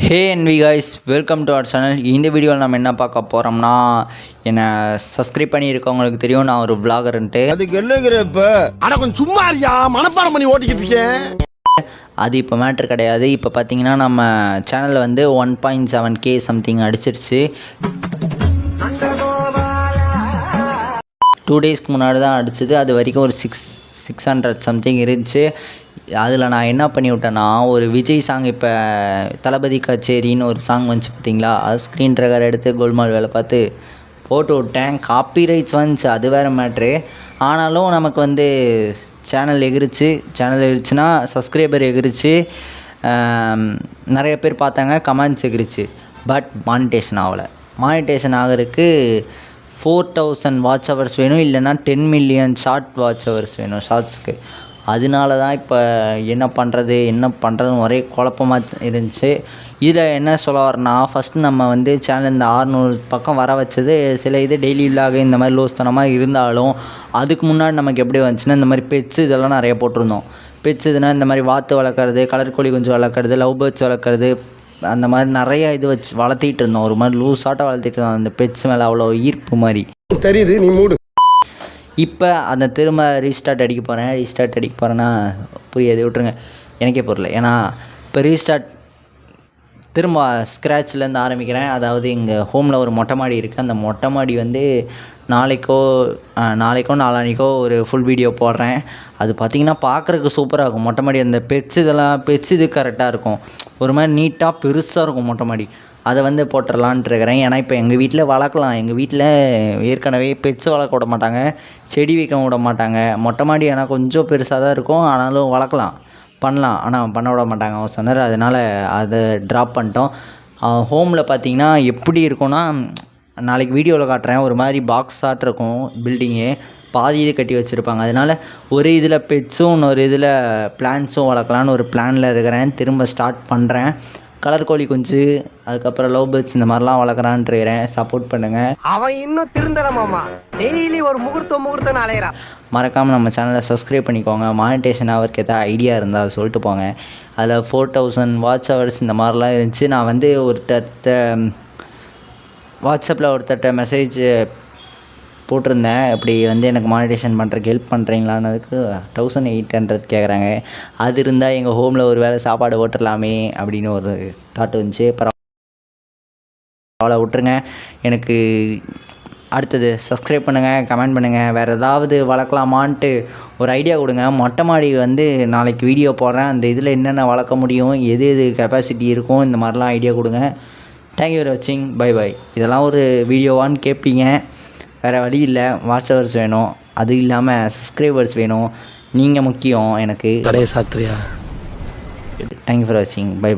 ஹே என்வி guys, welcome to our channel. இந்த வீடியோவில் நம்ம என்ன பார்க்க போகிறோம்னா, என்னை சப்ஸ்கிரைப் பண்ணியிருக்கவங்களுக்கு தெரியும் நான் ஒரு விளாகர்ன்ட்டு. அதுக்கு என்னங்கிற இப்போ ஆனால் கொஞ்சம் சும்மா இருக்கியா, மனப்பாடம் பண்ணி ஓட்டிக்கிட்டு இருக்கேன். அது இப்போ மேட்ரு கிடையாது. இப்போ பார்த்தீங்கன்னா நம்ம சேனலில் வந்து 1.7K சம்திங் அடிச்சிருச்சு. 2 டேஸ்க்கு முன்னாடி தான் அடிச்சது. அது வரைக்கும் ஒரு 600 சம்திங் இருந்துச்சு. அதில் நான் என்ன பண்ணி விட்டேன்னா, ஒரு விஜய் சாங் இப்போ தளபதி கச்சேரின்னு ஒரு சாங் வந்துச்சு பார்த்தீங்களா, அது ஸ்க்ரீன் ரெக்கார்ட் எடுத்து கோல்மால் வேலை பார்த்து போட்டு விட்டேன். காப்பி ரைட்ஸ் வந்துச்சு, அது வேறு மேட்ரு. ஆனாலும் நமக்கு வந்து சேனல் எகிரிச்சுன்னா சப்ஸ்கிரைபர் எகிரிச்சு, நிறைய பேர் பார்த்தாங்க, கமெண்ட்ஸ் எகிரிச்சு. பட் மானிட்டேஷன் ஆகலை. மானிட்டேஷன் ஆகிறதுக்கு 4000 வாட்ச் ஹவர்ஸ் வேணும், இல்லைனா 10 மில்லியன் ஷார்ட் வாட்ச் ஹவர்ஸ் வேணும் ஷார்ட்ஸுக்கு. அதனால தான் இப்போ என்ன பண்ணுறதுன்னு ஒரே குழப்பமாக இருந்துச்சு. இதில் என்ன சொல்ல வரேன்னா, ஃபஸ்ட்டு நம்ம வந்து சேனல் இந்த 600 பக்கம் வர வச்சது சில இது டெய்லி விலாக் இந்த மாதிரி லோஸ்தனமாக இருந்தாலும், அதுக்கு முன்னாடி நமக்கு எப்படி வந்துச்சுன்னா, இந்த மாதிரி பெட்ஸ் இதெல்லாம் நிறைய போட்டிருந்தோம். பெட்ஸ் இதுனால் இந்த மாதிரி வாத்து வளர்க்குறது, கலர் கோழி குஞ்சு வளர்க்குறது, லவ் பேர்ட்ஸ் வளர்க்குறது, அந்த மாதிரி நிறையா இது வச்சு வளர்த்திட்டு இருந்தோம். ஒரு மாதிரி லூஸாட்டம் வளர்த்திட்டு இருந்தோம். அந்த பெட்ஸ் மேலே அவ்வளோ ஈர்ப்பு மாதிரி தெரியுது, நீ மூடு. இப்போ அந்த திரும்ப ரீஸ்டார்ட் அடிக்க போகிறேன்னா புரியாது, விட்டுருங்க, எனக்கே புரியல. ஏன்னா இப்போ ரீஸ்டார்ட் திரும்ப ஸ்க்ராட்ச்லேருந்து ஆரம்பிக்கிறேன். அதாவது எங்கள் ஹோமில் ஒரு மொட்டை மாடி இருக்குது. அந்த மொட்டை மாடி வந்து நாளைக்கோ நாளானிக்கோ ஒரு ஃபுல் வீடியோ போடுறேன். அது பார்த்திங்கன்னா பார்க்குறதுக்கு சூப்பராக இருக்கும் மொட்டை மாடி. அந்த பெட்ஸ் இது கரெக்டாக இருக்கும், ஒரு மாதிரி நீட்டாக பெருசாக இருக்கும் மொட்டை மாடி. அதை வந்து போட்டுடலான்ட்டு இருக்கிறேன். ஏன்னா இப்போ எங்கள் வீட்டில் வளர்க்கலாம். எங்கள் வீட்டில் ஏற்கனவே பெட்ஸ் வளர்க்க விட மாட்டாங்க, செடி வைக்க விட மாட்டாங்க. மொட்டை மாடி ஆனால் கொஞ்சம் பெருசாக தான் இருக்கும், ஆனாலும் பண்ணலாம், ஆனால் பண்ண விட மாட்டாங்க அவர் சொன்னார். அதனால் அதை ட்ராப் பண்ணிட்டோம். ஹோமில் பார்த்திங்கன்னா எப்படி இருக்கும்னா, நாளைக்கு வீடியோவில் காட்டுறேன். ஒரு மாதிரி பாக்ஸ் ஆட் இருக்கும் பில்டிங்கே, பாதி இது கட்டி வச்சுருப்பாங்க. அதனால் ஒரு இதில் பெட்ஸும் இன்னொரு இதில் பிளான்ஸும் வளர்க்கலான்னு ஒரு பிளானில் இருக்கிறேன். திரும்ப ஸ்டார்ட் பண்ணுறேன். கலர் கோழி குஞ்சு, அதுக்கப்புறம் லவ் பேர்ட்ஸ் இந்த மாதிரிலாம் வளர்க்குறான்னு இருக்கிறேன். சப்போர்ட் பண்ணுங்கள். அவன் இன்னும் திருந்தலமாமா, டெய்லி ஒரு முகூர்த்தம் அலையிறான். மறக்காமல் நம்ம சேனலை சப்ஸ்கிரைப் பண்ணிக்கோங்க. மானிட்டேஷன் அவருக்கு எதாவது ஐடியா இருந்தால் அதை சொல்லிட்டு போங்க. அதில் 4000 வாட்ச் ஹவர்ஸ் இந்த மாதிரிலாம் இருந்துச்சு. நான் வந்து வாட்ஸ்அப்பில் ஒருத்தர்கிட்ட மெசேஜ் போட்டிருந்தேன், இப்படி வந்து எனக்கு மானிட்டேஷன் பண்ணுறதுக்கு ஹெல்ப் பண்ணுறீங்களான்னதுக்கு 1800 கேட்குறாங்க. அது இருந்தால் எங்கள் ஹோமில் ஒரு வேளை சாப்பாடு ஓட்டுடலாமே அப்படின்னு ஒரு தாட் வந்துச்சு. பரவாயில்ல, விட்டுருங்க. எனக்கு அடுத்தது சப்ஸ்கிரைப் பண்ணுங்கள், கமெண்ட் பண்ணுங்கள். வேறு ஏதாவது வளர்க்கலாமான்ட்டு ஒரு ஐடியா கொடுங்க. மொட்டை மாடி வந்து நாளைக்கு வீடியோ போடுறேன். அந்த இதில் என்னென்ன வளர்க்க முடியும், எது கெப்பாசிட்டி இருக்கும், இந்த மாதிரிலாம் ஐடியா கொடுங்க. தேங்க்யூ ஃபார் வாட்சிங். பை. இதெல்லாம் ஒரு வீடியோவான்னு கேட்பீங்க. வேறு வழி இல்லை, வாட்ச் ஹவர்ஸ் வேணும், அது இல்லாமல் சப்ஸ்கிரைபர்ஸ் வேணும். நீங்கள் முக்கியம் எனக்கு. கடையை சாத்திரியா. தேங்க்யூ ஃபார் வாட்சிங். பை.